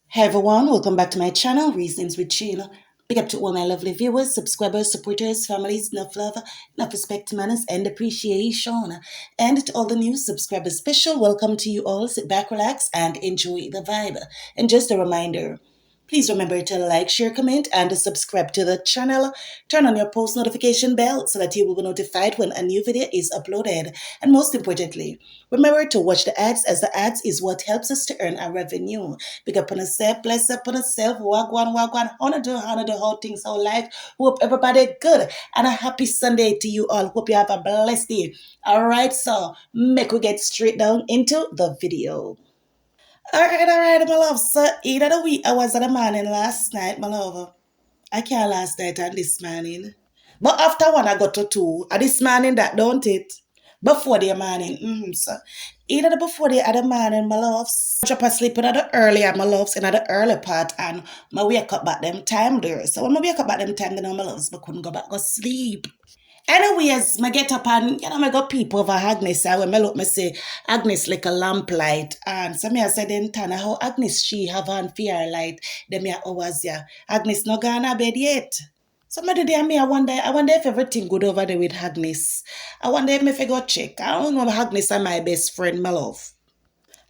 Hey everyone, welcome back to my channel, Reasons with Sheila. Big up to all my lovely viewers, subscribers, supporters, families, enough love, enough respect, manners, and appreciation. And to all the new subscribers, special welcome to you all. Sit back, relax, and enjoy the vibe. And just a reminder, please remember to like, share, comment, and subscribe to the channel. Turn on your post notification bell so that you will be notified when a new video is uploaded. And most importantly, remember to watch the ads, as the ads is what helps us to earn our revenue. Big up on yourself, bless up on yourself, wagwan, honor the whole things, whole life. Hope everybody good and a happy Sunday to you all. Hope you have a blessed day. All right, so make we get straight down into the video. All right, my love. So, either the week I was at the morning last night, my love. I can't last night and this morning. But after one, I got to two. And this morning, that don't it? Before the morning. So, either the before the other morning, my loves. Drop asleep in the earlier, my loves, in the early part. And I wake up back them time there. So, when I wake up back them time, then my loves, I couldn't go back to sleep. Anyways, I get up and, I got people over Agnes. I when I look, I say, Agnes like a lamplight. And so I said, then Tana, how Agnes she have on fear light. Then me always, yeah. Agnes no gone to bed yet. Somebody there, I wonder if everything good over there with Agnes. I wonder if I go check. I don't know if Agnes are my best friend, my love.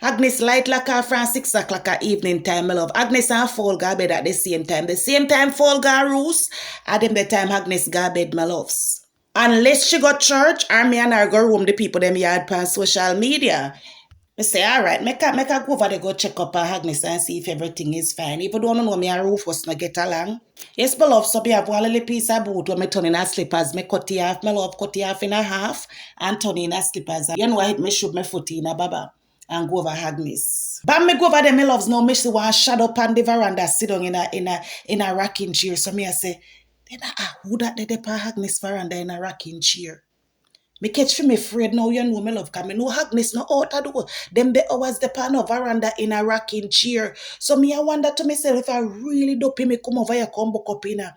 Agnes light like her from 6 o'clock at evening time, my love. Agnes and Fall go bed at the same time. The same time Fall go roost, at them the time Agnes go bed, my loves. Unless she got church, or me and her go room the people them yard pan social media. I say, all right, make her go over there go check up her Agnes and see if everything is fine. If you don't know me and Rufus not get along. Yes, my love, so me have one little piece of boot when me turn in her slippers. Me cut it off, my love, cut it off in a half and turn in her slippers. You know, I hit me shoot my foot in a baba and go over Agnes. But me go over there, my loves, now me see one shadow up on the veranda, sit down in a rocking chair. So me I say, then who that they pa Agnes veranda in a rocking chair? Me catch me afraid now, you know, me love, because me know Agnes no out of the door. Them the hours the pan of veranda in a rocking chair. So me I wonder to myself, if I really dopey me come over here, come book up in a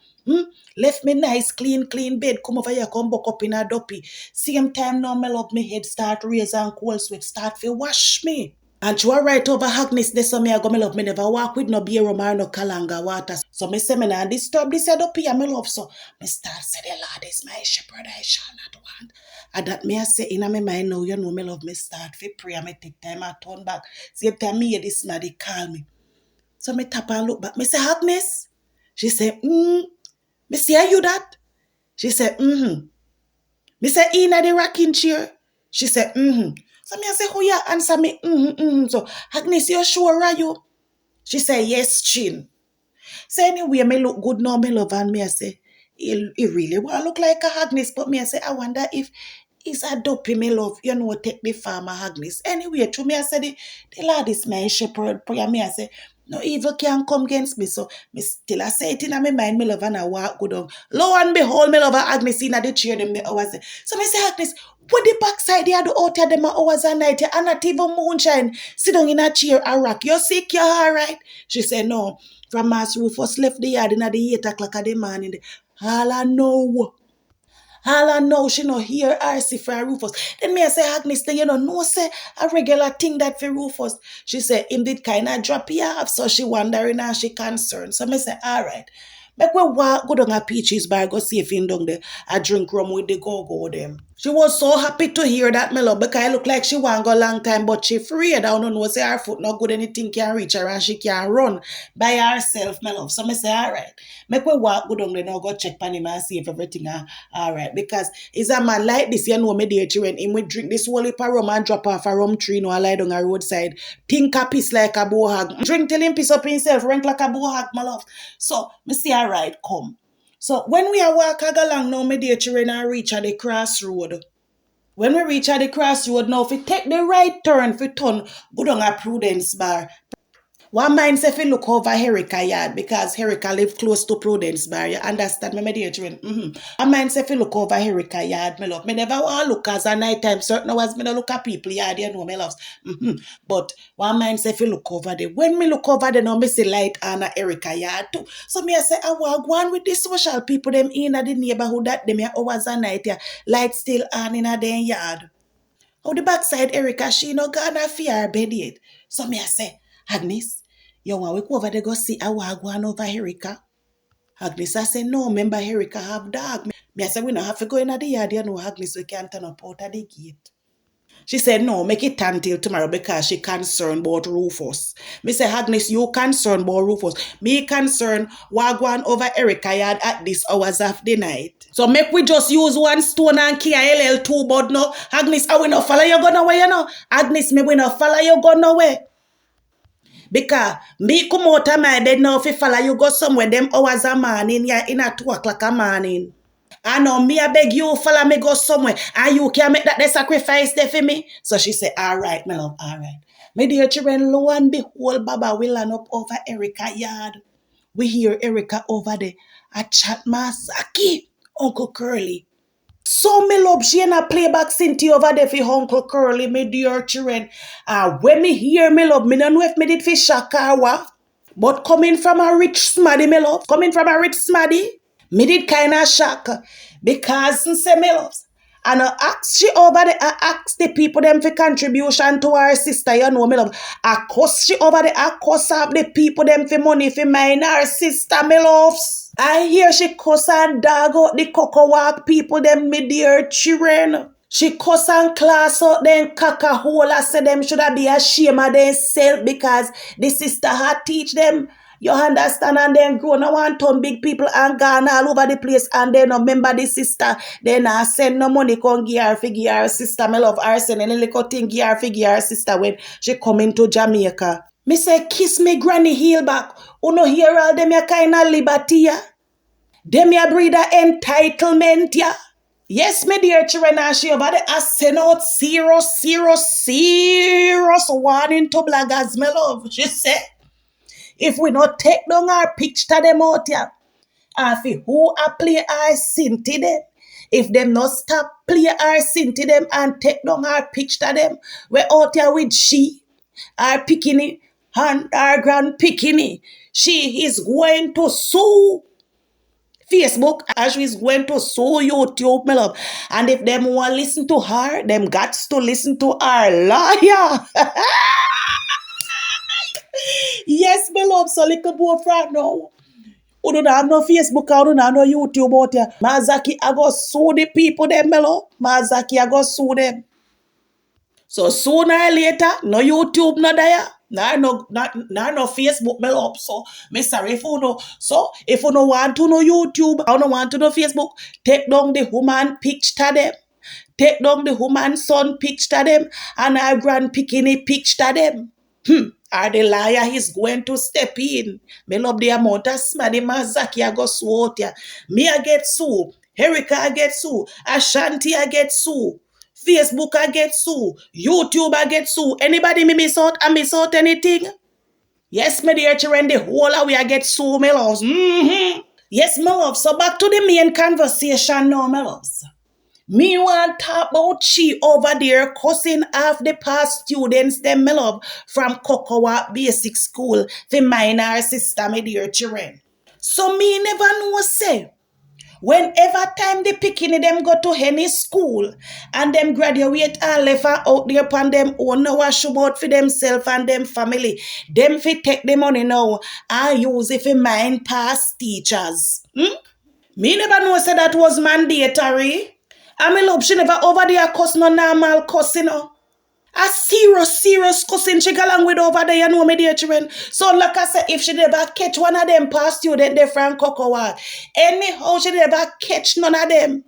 left me nice, clean bed, come over here, come book up in a dopey. Same time now, me love, me head start raise and cold sweat start to wash me. And you are right over Agnes, this so me I go, me love, me never walk with no beer or no kalanga water. So me say me nah disturb this head up here, me love. So me start say the Lord is my shepherd, I shall not want. And that me I say in my mind now, you know, me love, me start for prayer, me take time, I turn back. Same time me hear this man, they call me. So me tap and look back. Me say, Agnes? She say, Me say, are you that? She say, Me say, in the rocking chair? She say, So me I say, who ya answer me? So, Agnes, you sure are you? She say, yes, Chin. So anyway, me look good now, me love, and me I say, he really want look like a Agnes, but me I say, I wonder if he's a dopey, me love, you know, take the farmer Agnes. Anyway, to me I say, the Lord is my shepherd, prayer me I say, no evil can come against me. So me still I say it in my mind, me love, and I walk good on. Lo and behold, me love Agnes in the chair them the hours. So me say, Agnes, what the backside they do out here them hours and night, and not even moonshine, sit down in a chair and rock. You sick, you alright? She said, no. From Mass Rufus left the yard in the 8 o'clock of the morning. All I know, she no hear or see for Rufus. Then me I say, Agnes, then you know, say a regular thing that for Rufus. She say, him did kind of drop you off, so she wondering and she concerned. So me say, all right. Make we walk go down a Peaches bar, go see if him down there, a drink rum with the go-go them. She was so happy to hear that, me love, because it look like she want go long time, but she afraid. I don't know, say her foot not good, anything can reach her and she can run by herself, me love. So me say, all right. Make we walk go down there now, go check on him and see if everything all right. Because is a man like this, you know, me dear children, him we drink this whole heap of rum and drop off a rum tree, you know, and lie down a roadside. Think a piece like a bohag. Drink till him piece up himself, rank like a bohag, my love. So, me say, all right, come. So, when we are walking along now, my dear children, and reach at the crossroad. When we reach at the crossroad now, if we take the right turn, if we turn, go down a Prudence bar. One mind say if you look over Erica yard because Erica live close to Prudence Bar. You understand me, my dear children? One mind say if you look over Erica yard, me love. Me never want to look as a night time. Certain hours me no look at people yard, you know, me loves. But one mind say if you look over there. When me look over there, now me see light on a Erica yard too. So me I say, I want go on with the social people them in the neighborhood that them here hours a night, yeah. Light still on in a den yard. How the backside Erica, she no gonna fear bed yet. So me I say, Agnes, you want we go over there go see a wagwan over Erica? Agnes I say, no, remember Erica have dog. Me I say, we no have to go in the yard, you know, Agnes, we can't turn up out of the gate. She said, no, make it until tomorrow because she concerned about Rufus. Me say, Agnes, you concerned about Rufus. Me concerned wagwan over Erica yard at this hours of the night. So make we just use one stone and key a LL2 but no. Agnes, I will not follow you go nowhere, you know. Agnes, me will not follow you go nowhere. Because me come out of my bed now if you follow you go somewhere them hours a morning, yeah, in at 2 o'clock a morning. I know me, I beg you, follow me go somewhere. And you can make that the sacrifice there for me. So she said, all right, my love, all right. My dear children, lo and behold, Baba will land up over Erica yard. We hear Erica over there. I chat Masaki, Uncle Curly. So me love she and a playback Cynthia over there for Uncle Curly, my dear children. When me hear me love, me don't know if me did for shock or what. But coming from a rich smaddy, me love. Coming from a rich smaddy. Me did kind of shock because say me loves. And I ask she over there, I ask the people them for contribution to our sister, you know me love. I cost she over there, I cost up the people them for money for mine, our sister, me loves. I hear she cuss and dog out the cocoa walk people them, me dear children. She cuss and class out them caca hole. I say them should be ashamed of themselves because the sister had teach them. You understand? And then grow now and turn big people and gone all over the place and then remember the sister. Then I send no money come give her figure her sister. Me love her send any little thing give her figure her sister when she come into Jamaica. Me say kiss me granny heel back. Uno hear all them ya kind of liberty ya. Them ya breed a entitlement ya. Yes, my dear children, and she over there I send out serious warning to blaggers, my love. She said, if we not take down our picture them out here, and if who a play our sin to them, if them not stop play our sin to them and take down our picture them, we out here with she, our picking and our grand picking. She is going to sue Facebook as she's going to sue YouTube, my love. And if them want to listen to her, them got to listen to our lawyer. Yes, my love, so little boy from now. Who don't have no Facebook or don't have no YouTube out here. Mazaki, I go sue the people them, my love. Mazaki, I go sue them. So sooner or later, no YouTube, no there. No Facebook, me love. So, me sorry if you know. So, if you don't want to know YouTube, or don't want to know Facebook, take down the woman picture them. Take down the woman son picture them. And our grand picking picture them. Are the liar is going to step in. Me love the amount of smaddy Mazaki I go sue out here. Me I get sue. Erica I get sue. Ashanti I get sue. Facebook I get sue. YouTube I get sue. Anybody me miss out? I miss out anything? Yes, my dear children, the whole of we I get sue, my loves. Yes, my love. So back to the main conversation now, my loves. Me want to talk about she over there cussing off the past students, them me love, from Cocoa Basic School for minor sister, my dear children. So me never know say, whenever time the picking them go to any school and them graduate and left out there upon them own no wash about for themselves and them family, them fi take the money now and use it for mind past teachers. Me never know say that was mandatory. I mean, love, she never over there cuss no normal cussing, you know. A serious cussing she go along with over there, you know, my dear children. So, like I said, if she never catch one of them past student there from Cocoa, anyhow, she never catch none of them.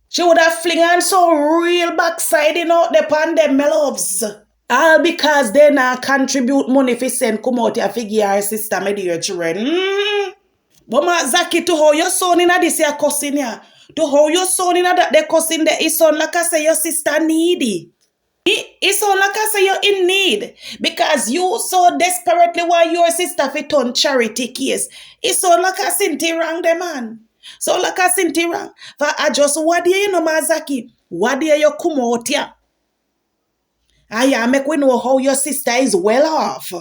She would have fling on so real backside, you know, upon them, my loves. All because they not contribute money for send come out here figure her sister, my dear children. But ma Zaki, to how your son in this here cussing here. To how your son in that they cussing there is son, like I say, your sister needy. It's so like I say you're in need because you so desperately want your sister to turn charity case. It's so like I sinti wrong the man. So like I sinti wrong. For I just what do you know Mazaki? What do you come out here? I make we know how your sister is well off.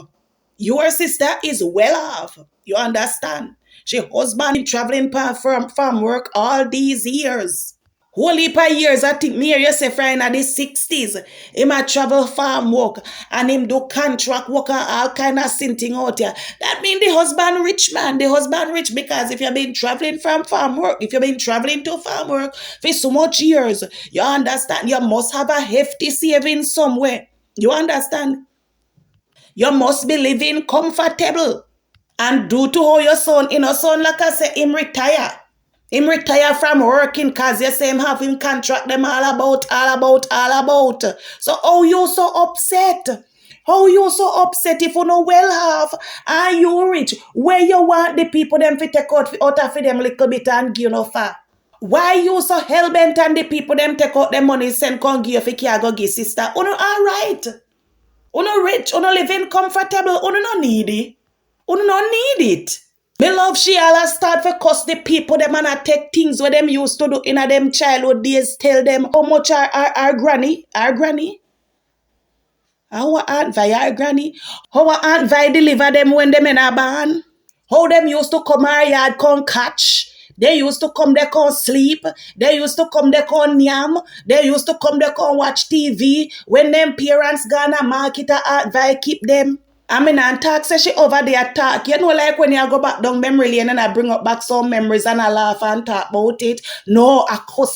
Your sister is well off. You understand? She husband been traveling from work all these years. Whole heap of years, I think me and you say friend in the 60s. Him a travel farm work and him do contract work and all kind of thing out here. That mean the husband rich man. The husband rich because if you've been traveling from farm work, if you've been traveling to farm work for so much years, you understand, you must have a hefty saving somewhere. You understand? You must be living comfortable. And due to how your son, like I say, him retire. Him retire from working because you say him have him contract them all about. So how you so upset? How you so upset if you know well have and you rich? Where you want the people them to take out of them little bit and give no far? Why you so hellbent and the people them take out the money send con give if you go give sister? Uno alright. Uno rich, uno living comfortable, uno no needy. Uno no need it. Me love she all start for cuss the people them and I take things where them used to do in a them childhood days. Tell them how much our granny, our aunt Vi, our granny, how our aunt Vi deliver them when them in a barn. How them used to come our yard come catch. They used to come there come sleep. They used to come there come yam. They used to come there come watch TV. When them parents gonna market a aunt Vi keep them. I mean, and talk say she over there talk. You know, like when you go back down memory lane and I bring up back some memories and I laugh and talk about it. No,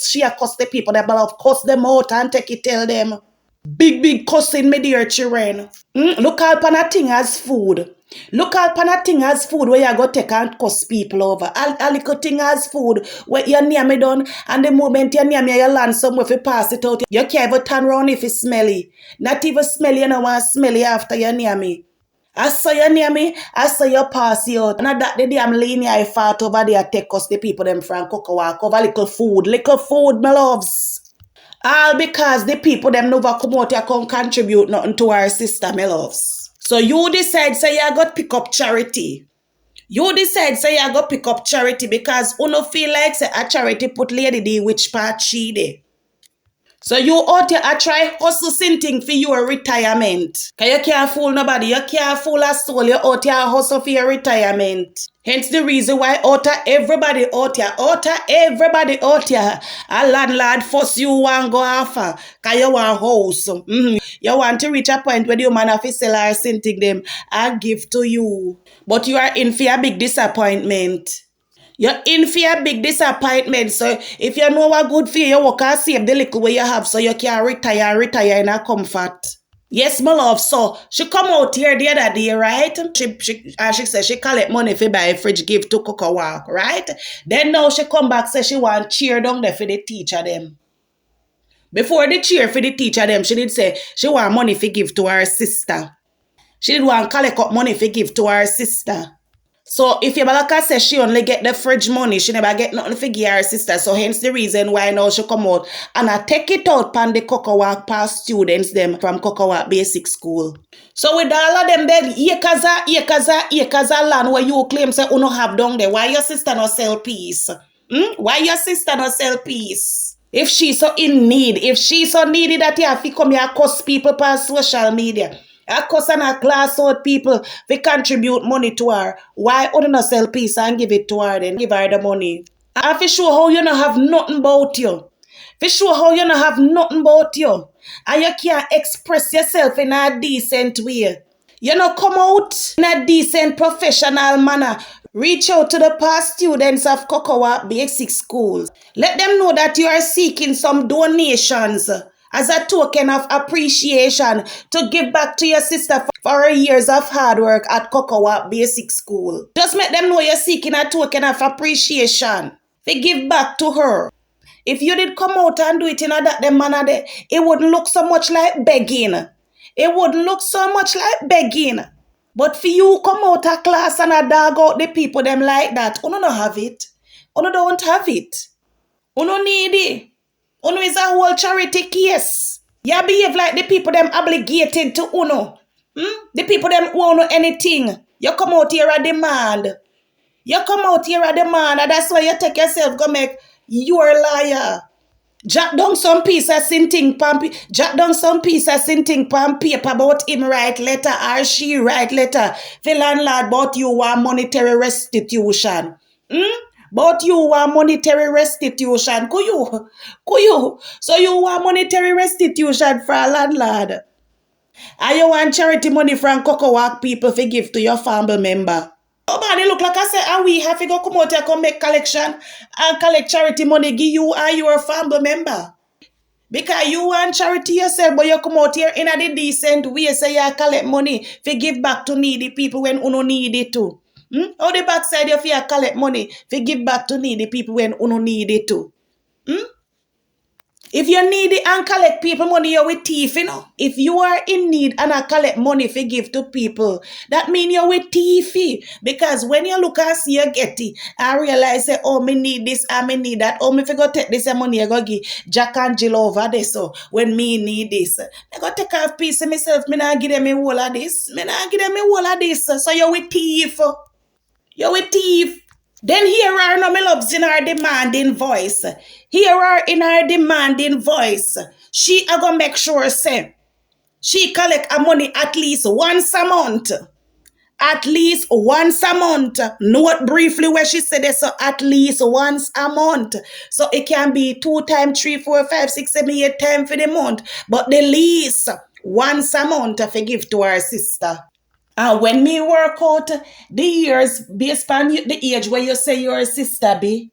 she cuss the people that love cuss them out and take it tell them. Big cussing me dear children. Look all pan a thing as food. Look all pan a thing as food where you go take and cuss people over. A little thing as food where you near me done and the moment you near me you land somewhere if you pass it out. You can't even turn around if it's smelly. Not even smelly, you know want smelly after you near me. I saw you near me, I saw you pass you out. And that the damn lady I fought over there take us the people them from Cocoa cover little food, my loves. All because the people them never come out here come contribute nothing to our sister, my loves. So you decide say you got pick up charity. You decide say you got pick up charity because you no feel like say a charity put lady the which part she dey. So you out here a try hustle something for your retirement. Cause you can't fool nobody. You can't fool a soul. You out here hustle for your retirement. Hence the reason why everybody out here, a landlord force you want go offer. Cause you want house. You want to reach a point where you man have to sell or something them I give to you. But you are in for a big disappointment. You're in for a big disappointment. So if you know what good for you, you work and save the little way you have so you can retire in a comfort. Yes, my love. So she come out here the other day, right? She said she collect money for buy a fridge give to Cocoa Walk, right? Then now she come back say she want cheer down there for the teacher them. Before the cheer for the teacher them, she did say she want money for give to her sister. She did want collect up money for give to her sister. So if your balaka says she only get the fridge money, she never get nothing for give her sister. So hence the reason why now she come out and I take it out pan the Cocoa Walk past students them from Cocoa Walk Basic School. So with all of them then acres of land where you claim say you no have down there, why your sister not sell peace? Why your sister not sell peace? If she's so in need, if she's so needy that you have to come here cuss people past social media. I cuss and a class out people they contribute money to her. Why would not sell peace and give it to her then? Give her the money. I for sure how you not have nothing about you. For sure how you not have nothing about you. And you can't express yourself in a decent way. You know, come out in a decent professional manner. Reach out to the past students of Cocoa Walk Basic Schools. Let them know that you are seeking some donations as a token of appreciation to give back to your sister for her years of hard work at Cocoa Walk Basic School. Just make them know you're seeking a token of appreciation to give back to her. If you did come out and do it in that manner, it wouldn't look so much like begging. It wouldn't look so much like begging. But for you come out of class and a dog out the people them like that, you don't have it. You don't have it. You don't need it. Uno is a whole charity case. You behave like the people them obligated to uno. The people them who own anything. You come out here a demand. You come out here a demand, and that's why you take yourself go make you a liar. Jot down some piece of sinting pan jot down some piece of sinting pan paper about him write letter or she write letter. The landlord but you want monetary restitution. But you want monetary restitution. Could you? So you want monetary restitution for a landlord. And you want charity money from Cocoa Walk people to give to your family member. Nobody look like I said, and we have to go come out here come make collection and collect charity money give you and your family member. Because you want charity yourself, but you come out here in a the decent way, say you collect money to give back to needy people when uno need it too. How the backside of you collect money to give back to needy people when uno need it too. If you need it and collect people money, you're with thief, you know. If you are in need and I collect money for give to people, that means you're with thiefy. Because when you look and see you get it, I realize, say, oh, me need this and me need that. Oh, me go take this money, I go give Jack and Jill over this. So when me need this, I go take off piece of myself, me not give them a whole of this. Me not give them a whole of this. So you're with thief. You're with thief. Then here are no me loves in her demanding voice. Here are in her demanding voice. She a go make sure say she collect her money at least once a month. At least once a month. Note briefly where she said this, so at least once a month. So it can be 2 times, 3, 4, 5, 6, 7, 8 times for the month. But the least once a month to give to her sister. And when me work out the years based on the age where you say your sister be,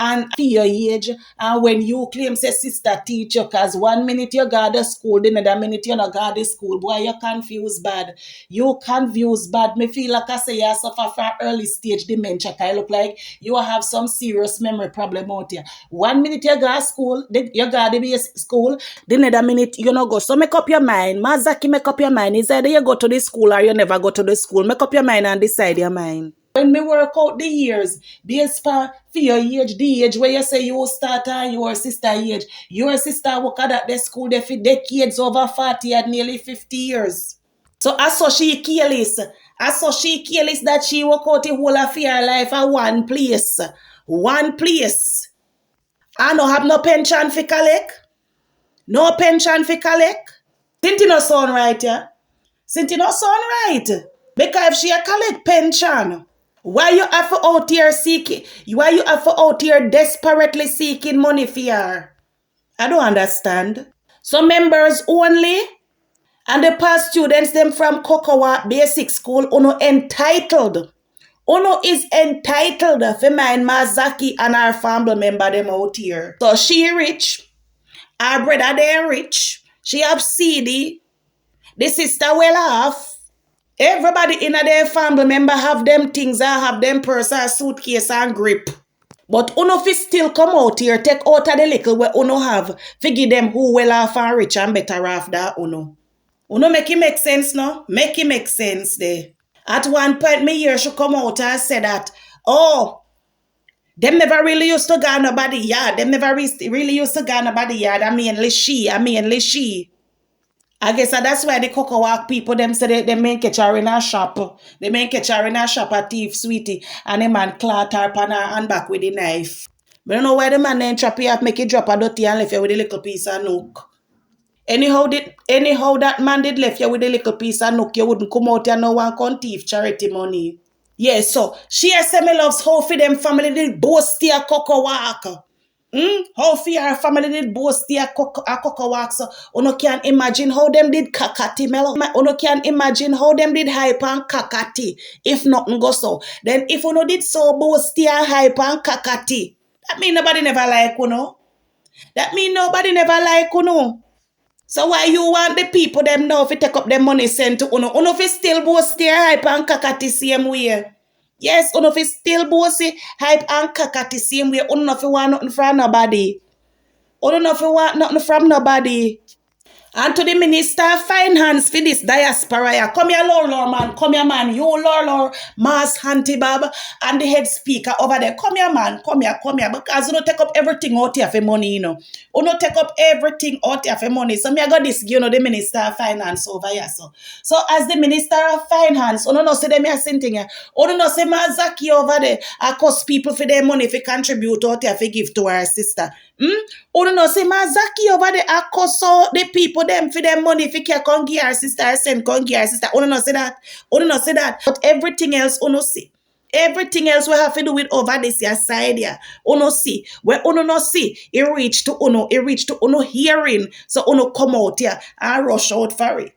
and for your age, and when you claim say sister teach you, cause 1 minute you got the school, the other minute you not got the school, boy, you confused bad. You confused bad. Me feel like I say you suffer from early stage dementia. I look like you have some serious memory problem out here. 1 minute you got school, you got the school, the other minute you not go. So make up your mind. Mazaki, make up your mind. Is either you go to the school or you never go to the school. Make up your mind and decide your mind. When me work out the years, based for your age, the age where you say you start and your sister age, your sister work at the school they for decades over 40 and nearly 50 years. So I saw she careless. I saw she careless that she work out the whole of her life at one place. One place. I no have no pension for collect. No pension for collect. Didn't no sound right, yeah? Didn't no sound right? Because if she a collect pension, why you have to out here seeking? Why you have to out here desperately seeking money for her? I don't understand. So members only and the past students them from Cocoa Basic School uno entitled. Uno is entitled for mine Mazaki and our family member them out here. So she rich. Our brother they rich. She have CD. The sister well off. Everybody in their family member have them things and have them purse and suitcase and grip. But uno fi still come out here, take out of the little where uno have, figure them who well off and rich and better off than uno. Uno make it make sense no? Make it make sense there. At one point, me here she come out and say that, oh, them never really used to go nobody yard. Them never really used to go nobody yard. I mainly she. I guess that's why the Cocoa Walk people them say they may catch her in a shop. They may catch her in a shop a thief sweetie and the man clot her pan her hand back with the knife. But I don't know why the man then trap you up, make it drop a dirty and left you with a little piece of nook. Anyhow that man did left you with a little piece of nook, you wouldn't come out and no one can thief charity money. Yeah, so she has me loves how for them family did boast a Cocoa Walk. How fear her family did boast a Cocoa Walk, so uno can imagine how them did kakati melo. Uno can imagine how them did hype and kakati if nothing go so. Then if uno did so boast a hype and kakati, that mean nobody never like uno. That mean nobody never like uno. So why you want the people them now if you take up them money sent to uno? Uno fi still boast their hype and kakati same way. Yes, uno fi still boast hype and kakati same way. Uno no fi want nothing from nobody. Uno no fi want nothing from nobody. And to the Minister of Finance for this diaspora, yeah. Come here, Lord, man. Come here, man. You, Lord, Mass Hanty Bob, and the head speaker over there. Come here, man. Come here. Because you don't take up everything out here for money, you know. You don't take up everything out here for money. So me I got this, the Minister of Finance over here. So as the Minister of Finance, you know, say them here something here. You know, say Mazaki over there. I cost people for their money if they contribute out here, if they give to our sister. You know, say Mazaki over there, I cost so the people them for their money if you can come give our sister, I send come give our sister. You know, say that. You know, say that. But everything else, you know, see. Everything else we have to do with over this your side here. Uno see. Where uno no see. It reach to uno hearing. So uno come out here and rush out for it.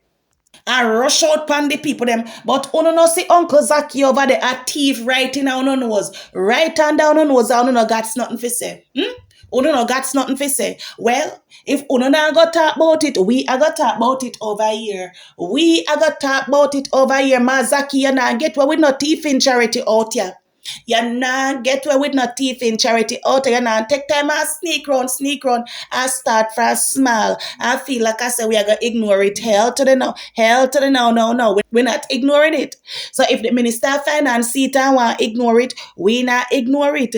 And rush out pan the people them. But uno no see Uncle Zaki over there a thief right in our nose. Right and down on nose and uno no got nothing for say. Uno no got nothing for say. Well, if uno not go talk about it, we are go talk about it over here. We are go talk about it over here. Mazaki, you not get where we not thief in charity out here. You not get where with no thief in charity out here. You not take time and sneak round, and start from small. I feel like I said we are gonna ignore it. Hell to the now, no. We're not ignoring it. So if the Minister of Finance see it and want ignore it, we not ignore it.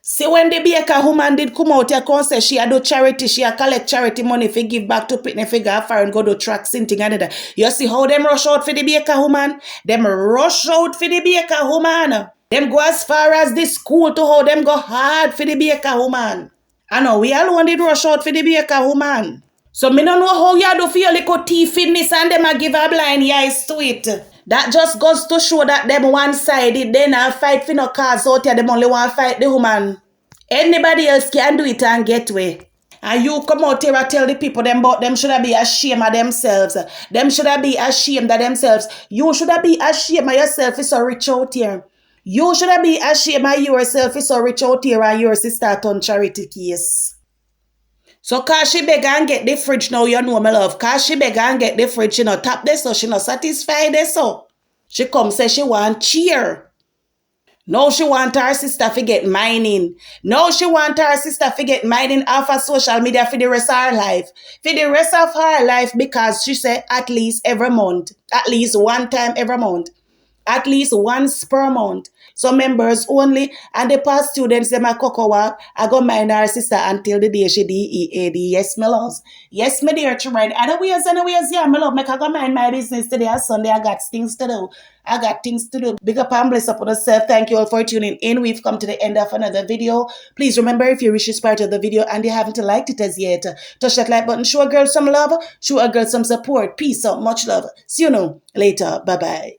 See when the baker woman did come out here and say she a do charity, she a collect charity money if give back to Pitney figure after and go to track something and that. You see how them rush out for the baker woman? Them rush out for the baker woman. Them go as far as the school to how them go hard for the baker woman. I know we all want did rush out for the baker woman. So me don't know how you do for your little thief in this and them a give a blind eyes to it. That just goes to show that them one-sided. They not fight for no cause out here. Them only want to fight the woman. Anybody else can do it and get way. And you come out here and tell the people them about them should be ashamed of themselves. Them should be ashamed of themselves. You should be ashamed of yourself is so rich out here. You should be ashamed of yourself is so rich out here and your sister on charity case. So cause she beg and get the fridge now, you know my love. Cause she beg and get the fridge, you know, tap this so she not satisfied this so. She come say she want cheer. No, she want her sister to get mining. No, she want her sister to get mining off of social media for the rest of her life. For the rest of her life because she said at least every month. At least one time every month. At least once per month. So members only and the past students them a cocoa walk. I go mind our sister until the day she DEAD. Yes, my loves. Yes, my dear children. Anyways, yeah, my love. Make I go mind my business today. As Sunday, I got things to do. I got things to do. Big up and bless up on yourself. Thank you all for tuning in. We've come to the end of another video. Please remember if you wish this part of the video and you haven't liked it as yet, touch that like button. Show a girl some love. Show a girl some support. Peace out. Much love. See you now later. Bye-bye.